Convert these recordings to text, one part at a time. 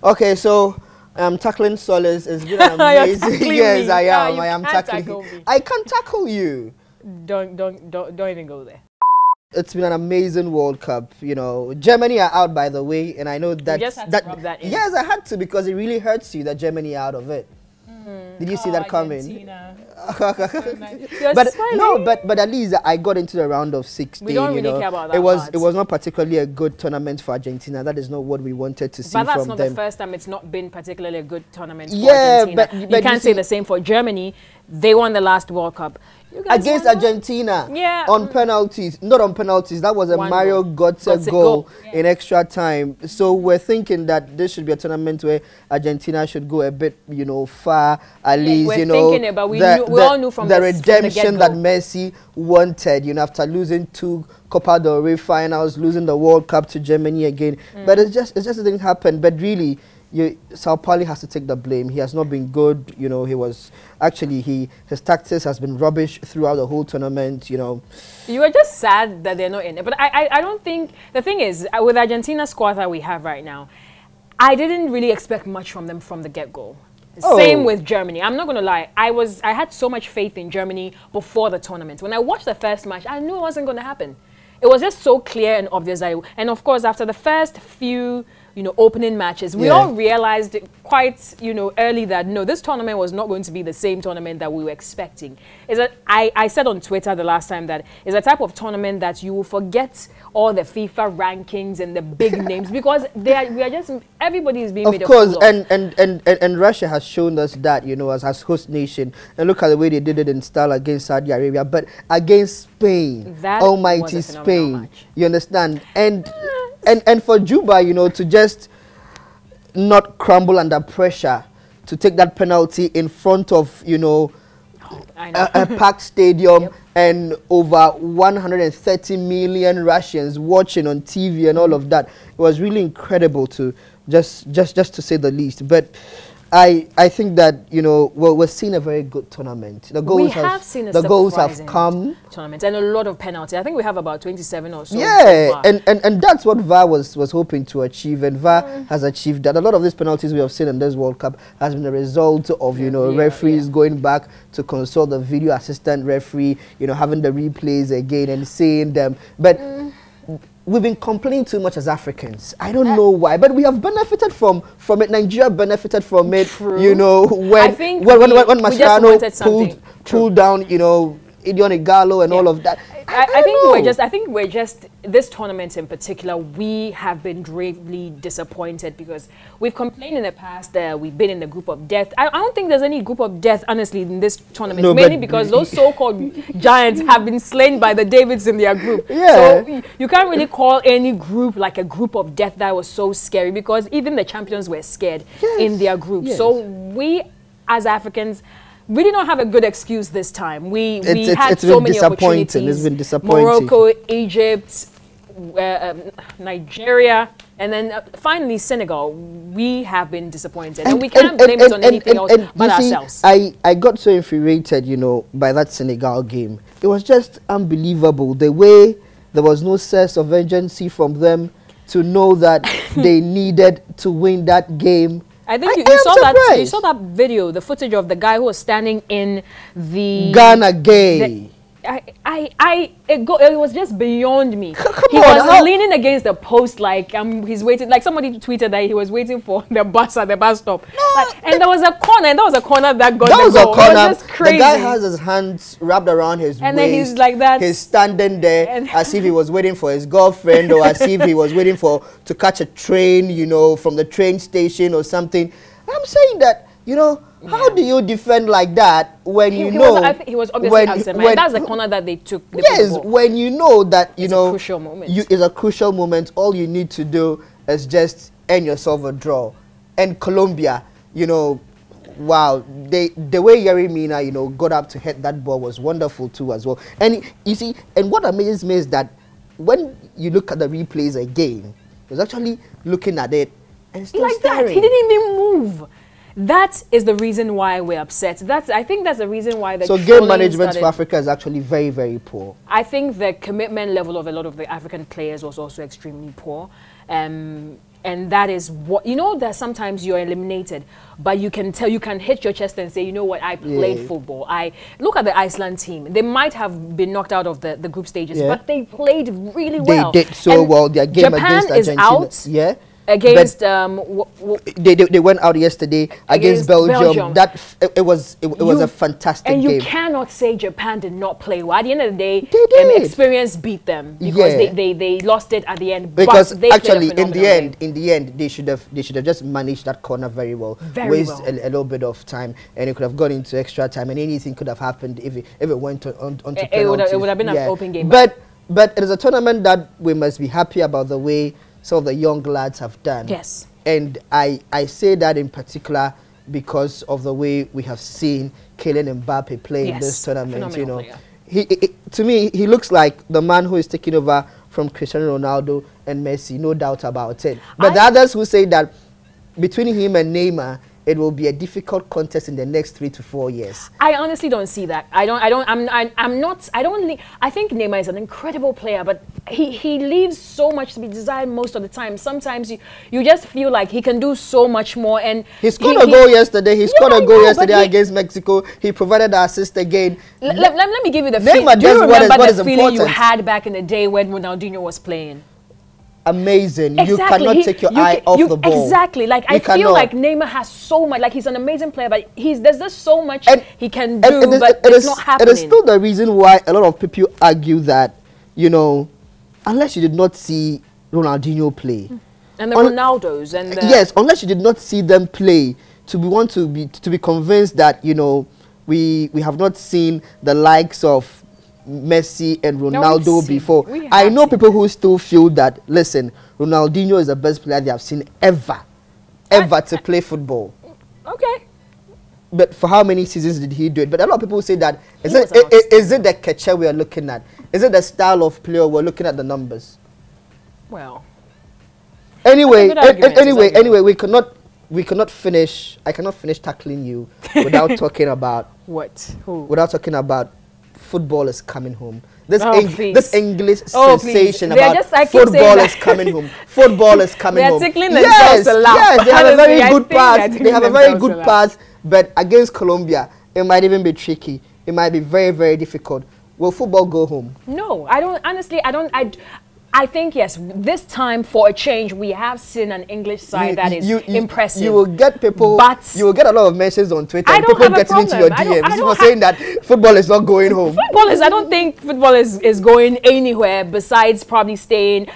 Okay, so tackling Solace has been an amazing. Yes, I am. I am tackling. I can tackle you. Don't even go there. It's been an amazing World Cup. You know, Germany are out, by the way, and I know that. You just had to rub that in. Yes, I had to, because it really hurts you that Germany are out of it. Did you see that coming? But no, but at least I got into the round of 16. We don't really care about that. It was not particularly a good tournament for Argentina. That is not what we wanted to see from them. But that's not the first time it's not been particularly a good tournament for Argentina. But you can't say the same for Germany. They won the last World Cup. Against Argentina, on penalties, not on penalties. That was a Mario Götze goal in extra time. So we're thinking that this should be a tournament where Argentina should go a bit, you know, far, at least, you know, thinking about, we all knew from the redemption that Messi wanted, you know, after losing 2 Copa del Rey finals, losing the World Cup to Germany again. But it just didn't happen. But really, Sao Paulo has to take the blame. He has not been good. You know, he was actually his tactics has been rubbish throughout the whole tournament. You know, you are just sad that they're not in it. But I don't think the thing is with Argentina's squad that we have right now, I didn't really expect much from them from the get-go. Same with Germany. I'm not going to lie. I had so much faith in Germany before the tournament. When I watched the first match, I knew it wasn't going to happen. It was just so clear and obvious. And of course, after the first few, you know, opening matches, we all realized quite, you know, early that no, this tournament was not going to be the same tournament that we were expecting. I said on Twitter the last time that it's a type of tournament that you will forget all the FIFA rankings and the big names, because everybody is being made a fool of. Of course, and Russia has shown us that, you know, as host nation. And look at the way they did it in style against Saudi Arabia, but against Spain, almighty Spain. You understand? And for Juba, you know, to just not crumble under pressure, to take that penalty in front of, you know, a packed stadium and over 130 million Russians watching on TV and all of that. It was really incredible to just to say the least. But I think that, you know, we're seeing a very good tournament. The goals have come. Tournament and a lot of penalty. I think we have about 27 or so. Yeah, and that's what VAR was hoping to achieve, and VAR has achieved that. A lot of these penalties we have seen in this World Cup has been a result of, you know, referees going back to consult the video assistant referee, you know, having the replays again and seeing them. But we've been complaining too much as Africans. I don't know why, but we have benefited from it. Nigeria benefited from it. True. You know, when Mascherano pulled down, you know, Idion Igalo and all of that. I think we're just this tournament in particular, we have been gravely disappointed because we've complained in the past that we've been in the group of death. I don't think there's any group of death, honestly, in this tournament, mainly because those so-called giants have been slain by the Davids in their group. So you can't really call any group like a group of death that was so scary, because even the champions were scared in their group. So we, as Africans, we did not have a good excuse this time. We had so many opportunities. It's been disappointing. Morocco, Egypt, Nigeria, and then finally Senegal. We have been disappointed, and we can't blame it on anything else but ourselves. I got so infuriated, you know, by that Senegal game. It was just unbelievable the way there was no sense of urgency from them to know that they needed to win that game. I think you saw that video, the footage of the guy who was standing in the Ghana game. It was just beyond me. He was leaning against the post like he's waiting. Like somebody tweeted that he was waiting for the bus at the bus stop. And there was a corner, and that was a corner that got the goal. It was just crazy. The guy has his hands wrapped around his waist. And then he's like that. He's standing there as if he was waiting for his girlfriend, or as if he was waiting to catch a train, you know, from the train station or something. I'm saying that, you know, how do you defend like that when I think he was obviously absent. That's the corner that they took. When you know that, you know, a crucial moment. It's a crucial moment. All you need to do is just end yourself a draw. And Colombia, you know, wow, the way Yerry Mina, you know, got up to hit that ball was wonderful too as well. And you see, and what amazes me is that when you look at the replays again, he was actually looking at it and still like staring. That. He didn't even move. That is the reason why we're upset. I think that's the reason why the game management for Africa is actually very, very poor. I think the commitment level of a lot of the African players was also extremely poor. And that is what, you know, that sometimes you're eliminated, but you can tell, you can hit your chest and say, you know what, I played football. I look at the Iceland team. They might have been knocked out of the group stages, but they played really well. They did so well. Their game Japan against Argentina. is out. Against they went out yesterday against Belgium. That it was a fantastic game. And you cannot say Japan did not play well. At the end of the day, they did. Experience beat them because they lost it at the end. Because but actually, in the end, they should have just managed that corner very well. Waste a little bit of time, and it could have gone into extra time, and anything could have happened if it went on to penalties. It would have been an open game. But it is a tournament that we must be happy about the way some of the young lads have done. Yes. And I say that in particular because of the way we have seen Kylian Mbappe play in this tournament. You know, to me, he looks like the man who is taking over from Cristiano Ronaldo and Messi, no doubt about it. But the others who say that between him and Neymar, it will be a difficult contest in the next 3 to 4 years. I honestly don't see that. I think Neymar is an incredible player, but he leaves so much to be desired most of the time. Sometimes you just feel like he can do so much more. And he scored a goal yesterday. He scored a goal yesterday against Mexico. He provided the assist again. Let me give you the feeling. Do you remember the feeling you had back in the day when Ronaldinho was playing? Amazing. You cannot take your eye off the ball. Exactly. Like I feel like Neymar has so much. Like he's an amazing player, but there's just so much he can do, but it's not happening. It is still the reason why a lot of people argue that, you know, unless you did not see Ronaldinho play, and the Ronaldos, and yes, unless you did not see them play, to be convinced that, you know, we have not seen the likes of Messi and Ronaldo before. I know people who still feel that, listen, Ronaldinho is the best player they have seen ever to play football. Okay. But for how many seasons did he do it? But a lot of people say that, is it the catcher we are looking at? Is it the style of player we're looking at the numbers? Well. Anyway, we cannot finish. I cannot finish tackling you without talking about what? Who? Without talking about football is coming home. This English sensation about football is coming home. Football is coming home. They're tickling themselves a lot. Yes, they have a very good pass. They have a very good pass, but against Colombia, it might even be tricky. It might be very, very difficult. Will football go home? No, I don't. Honestly, I don't. I think, yes, this time for a change, we have seen an English side that is impressive. You will get people, but you will get a lot of mentions on Twitter. And people getting into your DMs for saying that football is not going home. I don't think football is going anywhere besides probably staying.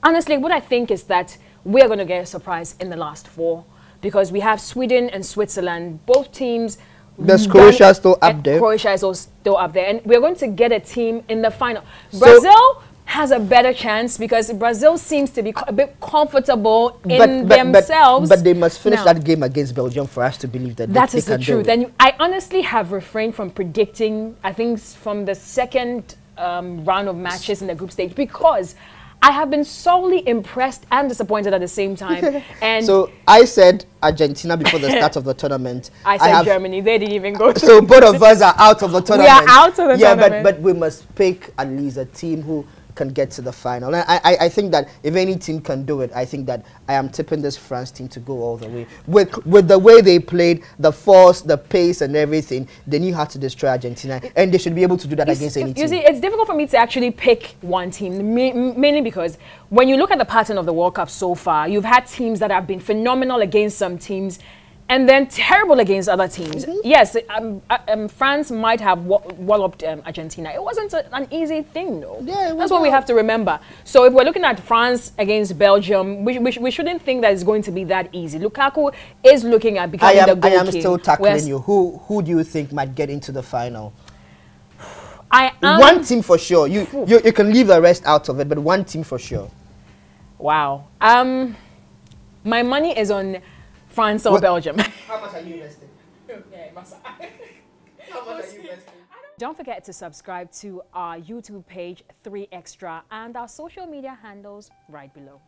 Honestly, what I think is that we are going to get a surprise in the last 4 because we have Sweden and Switzerland, both teams. There's Croatia still up there. Croatia is still up there. And we're going to get a team in the final. Brazil has a better chance because Brazil seems to be a bit comfortable in themselves. But they must finish that game against Belgium for us to believe that that is the truth. And I honestly have refrained from predicting, I think, from the second round of matches in the group stage because I have been solely impressed and disappointed at the same time. And so I said Argentina before the start of the tournament. I said Germany. They didn't even go. So both of us are out of the tournament. We are out of the tournament. Yeah, but we must pick at least a team who can get to the final. And I think that if any team can do it, I think that I am tipping this France team to go all the way. With the way they played, the force, the pace and everything, they knew how to destroy Argentina. And they should be able to do that against any team. You see, it's difficult for me to actually pick one team, mainly because when you look at the pattern of the World Cup so far, you've had teams that have been phenomenal against some teams and then terrible against other teams. Yes, France might have walloped Argentina. It wasn't an easy thing, though. Yeah, that's what we have to remember. So if we're looking at France against Belgium, we shouldn't think that it's going to be that easy. Lukaku is looking at becoming the goal king. I am still tackling you. Who do you think might get into the final? One team for sure. You can leave the rest out of it, but one team for sure. Wow. My money is on France or Belgium. How much are you investing? How much are you investing? Don't forget to subscribe to our YouTube page 3 Extra and our social media handles right below.